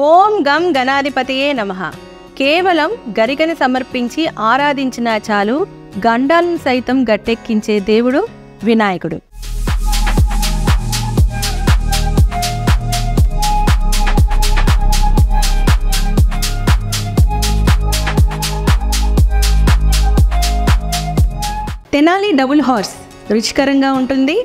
ఓం గం గణాధిపతియే నమః. కేవలం గరికని సమర్పించి ఆరాధించినా చాలు గండాలను సైతం గట్టెక్కించే దేవుడు వినాయకుడు. తెనాలి డబుల్ హార్స్ రుచికరంగా ఉంటుంది,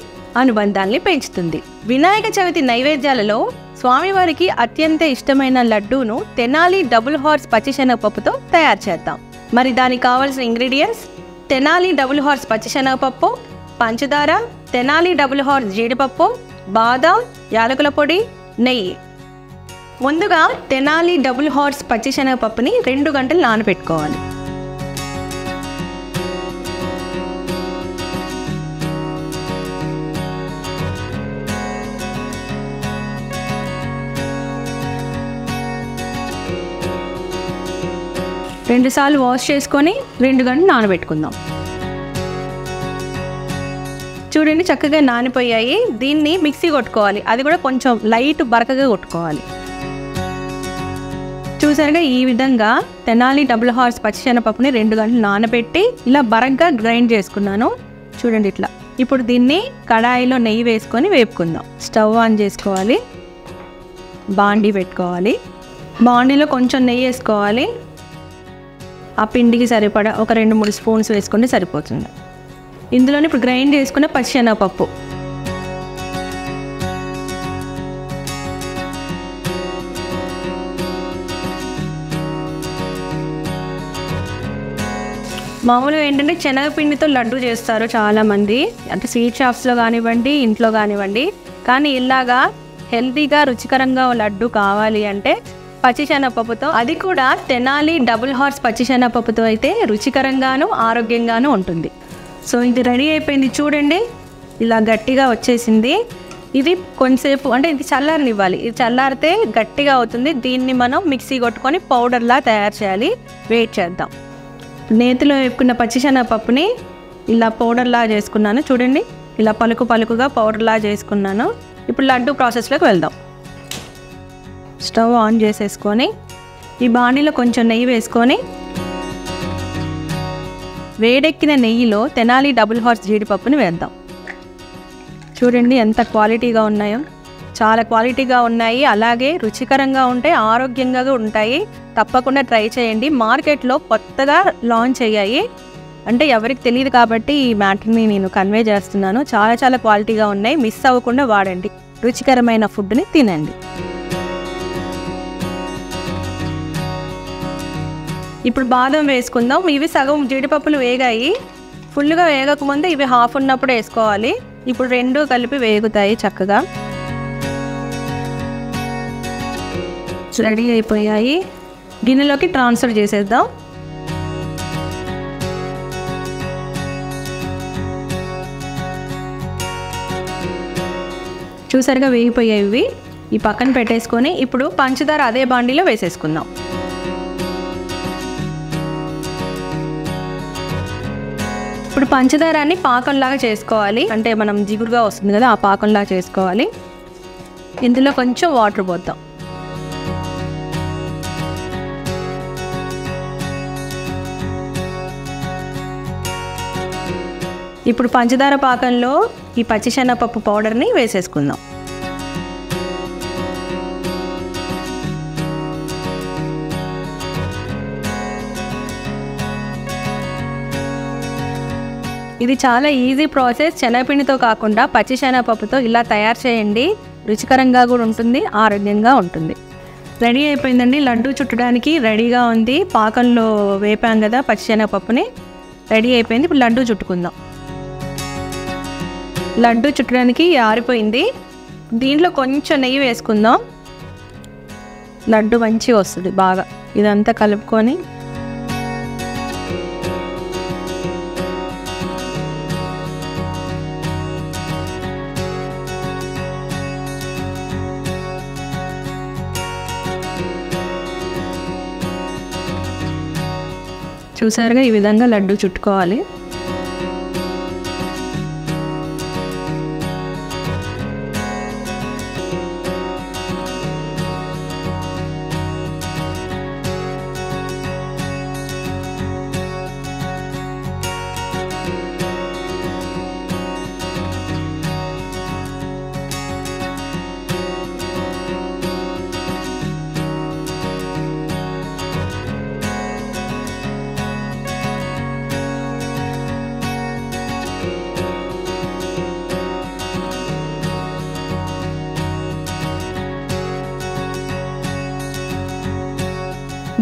అనుబంధాల్ని పెంచుతుంది. వినాయక చవితి నైవేద్యాలలో స్వామివారికి అత్యంత ఇష్టమైన లడ్డూను తెనాలి డబుల్ హార్స్ పచ్చిశనగపప్పుతో తయారు చేద్దాం. మరి దానికి కావాల్సిన ఇంగ్రీడియంట్స్: తెనాలి డబుల్ హార్స్ పచ్చిశనగపప్పు, పంచదార, తెనాలి డబుల్ హార్స్ జీడిపప్పు, బాదం, యాలకుల పొడి, నెయ్యి. ముందుగా తెనాలి డబుల్ హార్స్ పచ్చిశనగపప్పుని 2 గంటలు నానబెట్టుకోవాలి. రెండు సార్లు వాష్ చేసుకొని 2 గంటలు నానబెట్టుకుందాం. చూడండి, చక్కగా నానిపోయాయి. దీన్ని మిక్సీ కొట్టుకోవాలి, అది కూడా కొంచెం లైట్ బరకగా కొట్టుకోవాలి. చూసారుగా, ఈ విధంగా తెనాలి డబుల్ హార్స్ పచ్చిశనగపప్పుని 2 గంటలు నానబెట్టి ఇలా బరకగా గ్రైండ్ చేసుకున్నాను. చూడండి ఇట్లా. ఇప్పుడు దీన్ని కడాయిలో నెయ్యి వేసుకొని వేపుకుందాం. స్టవ్ ఆన్ చేసుకోవాలి, బాండీ పెట్టుకోవాలి. బాండీలో కొంచెం నెయ్యి వేసుకోవాలి. ఆ పిండికి సరిపడా ఒక 2-3 స్పూన్స్ వేసుకుంటే సరిపోతుంది. ఇందులోనే ఇప్పుడు గ్రైండ్ చేసుకున్న పచ్చిశనగపప్పు, మామూలుగా ఏంటంటే శనగపిండితో లడ్డు చేస్తారు చాలామంది, అంటే స్వీట్ షాప్స్లో కానివ్వండి, ఇంట్లో కానివ్వండి. కానీ ఇలాగా హెల్తీగా రుచికరంగా లడ్డు కావాలి అంటే పచ్చిశనగపప్పుతో, అది కూడా తెనాలి డబుల్ హార్స్ పచ్చిశనగపప్పుతో అయితే రుచికరంగాను ఆరోగ్యంగాను ఉంటుంది. సో ఇది రెడీ అయిపోయింది. చూడండి, ఇలా గట్టిగా వచ్చేసింది. ఇది కొంచెంసేపు అంటే ఇది చల్లారనివ్వాలి. ఇది చల్లారితే గట్టిగా అవుతుంది. దీన్ని మనం మిక్సీ కొట్టుకొని పౌడర్లా తయారు చేయాలి. వెయిట్ చేద్దాం. నేతిలో వేపుకున్న పచ్చిశనగపప్పుని ఇలా పౌడర్లా చేసుకున్నాను. చూడండి, ఇలా పలుకుగా పౌడర్లా చేసుకున్నాను. ఇప్పుడు లడ్డు ప్రాసెస్లోకి వెళ్దాం. స్టవ్ ఆన్ చేసేసుకొని ఈ బాణీలో కొంచెం నెయ్యి వేసుకొని, వేడెక్కిన నెయ్యిలో తెనాలి డబుల్ హార్స్ జీడిపప్పుని వేద్దాం. చూడండి ఎంత క్వాలిటీగా ఉన్నాయో, చాలా క్వాలిటీగా ఉన్నాయి. అలాగే రుచికరంగా ఉంటాయి, ఆరోగ్యంగా ఉంటాయి. తప్పకుండా ట్రై చేయండి. మార్కెట్లో కొత్తగా లాంచ్ అయ్యాయి, అంటే ఎవరికి తెలియదు కాబట్టి ఈ మ్యాటర్ని నేను కన్వే చేస్తున్నాను. చాలా క్వాలిటీగా ఉన్నాయి. మిస్ అవ్వకుండా వాడండి. రుచికరమైన ఫుడ్ని తినండి. ఇప్పుడు బాదం వేసుకుందాం. ఇవి సగం జీడిపప్పులు వేగాయి. ఫుల్గా వేగకముందే ఇవి హాఫ్ ఉన్నప్పుడు వేసుకోవాలి. ఇప్పుడు 2 కలిపి వేగుతాయి చక్కగా. రెడీ అయిపోయాయి. గిన్నెలోకి ట్రాన్స్ఫర్ చేసేద్దాం. చూసారుగా వేగిపోయాయి ఇవి. ఈ పక్కన పెట్టేసుకొని ఇప్పుడు పంచదార అదే బాండీలో వేసేసుకుందాం. ఇప్పుడు పంచదారాన్ని పాకంలాగా చేసుకోవాలి, అంటే మనం జిగురుగా వస్తుంది కదా, ఆ పాకంలాగా చేసుకోవాలి. ఇందులో కొంచెం వాటర్ పోద్దాం. ఇప్పుడు పంచదార పాకంలో ఈ పచ్చిశనగపప్పు పౌడర్ని వేసేసుకుందాం. ఇది చాలా ఈజీ ప్రాసెస్. శనగపిండితో కాకుండా పచ్చిశనగపప్పుతో ఇలా తయారు చేయండి. రుచికరంగా కూడా ఉంటుంది, ఆరోగ్యంగా ఉంటుంది. రెడీ అయిపోయిందండి. లడ్డు చుట్టడానికి రెడీగా ఉంది. పాకంలో వేపాం కదా పచ్చిశనగపప్పుని, రెడీ అయిపోయింది. ఇప్పుడు లడ్డు చుట్టుకుందాం. లడ్డు చుట్టడానికి ఆరిపోయింది. దీంట్లో కొంచెం నెయ్యి వేసుకుందాం. లడ్డు మంచిగా వస్తుంది బాగా. ఇదంతా కలుపుకొని చూసారుగా, ఈ విధంగా లడ్డు చుట్టుకోవాలి.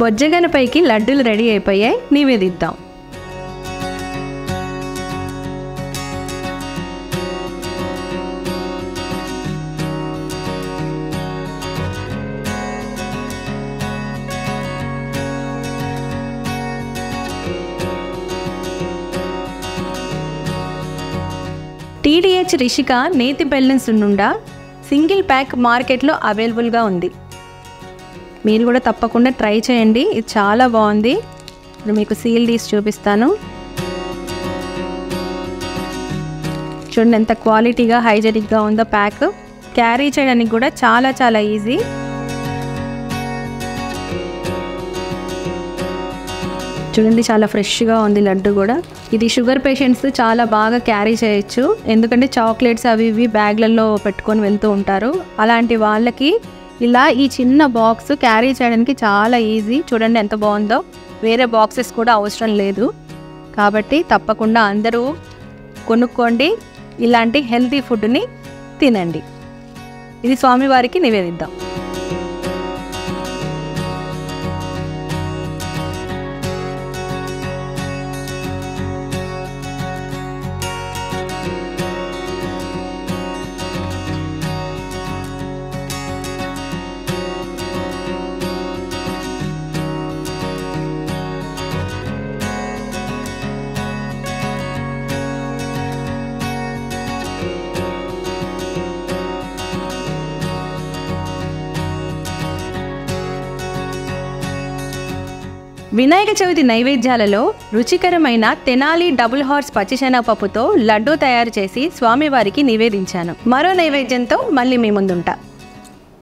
బొజ్జగనపైకి లడ్డూలు రెడీ అయిపోయాయి, నివేదిద్దాం. TDH రిషిక నేతి బెల్లం సున్నుండ సింగిల్ ప్యాక్ మార్కెట్లో అవైలబుల్గా ఉంది. మీరు కూడా తప్పకుండా ట్రై చేయండి, ఇది చాలా బాగుంది. ఇప్పుడు మీకు సీల్ తీసి చూపిస్తాను. చూడండి ఎంత క్వాలిటీగా హైజెనిక్గా ఉందో ప్యాక్. క్యారీ చేయడానికి కూడా చాలా చాలా ఈజీ. చూడండి చాలా ఫ్రెష్గా ఉంది లడ్డు కూడా. ఇది షుగర్ పేషెంట్స్ చాలా బాగా క్యారీ చేయొచ్చు, ఎందుకంటే చాక్లెట్స్ అవి ఇవి బ్యాగ్లలో పెట్టుకొని వెళ్తూ ఉంటారు. అలాంటి వాళ్ళకి ఇలా ఈ చిన్న బాక్స్ క్యారీ చేయడానికి చాలా ఈజీ. చూడండి ఎంత బాగుందో, వేరే బాక్సెస్ కూడా అవసరం లేదు. కాబట్టి తప్పకుండా అందరూ కొనుక్కోండి, ఇలాంటి హెల్తీ ఫుడ్ని తినండి. ఇది స్వామివారికి నివేదిద్దాం. వినాయక చవితి నైవేద్యాలలో రుచికరమైన తెనాలి డబుల్ హార్స్ పచ్చిశనగపప్పుతో లడ్డూ తయారు చేసి స్వామివారికి నివేదించాను. మరో నైవేద్యంతో మళ్ళీ మీ ముందుంటా.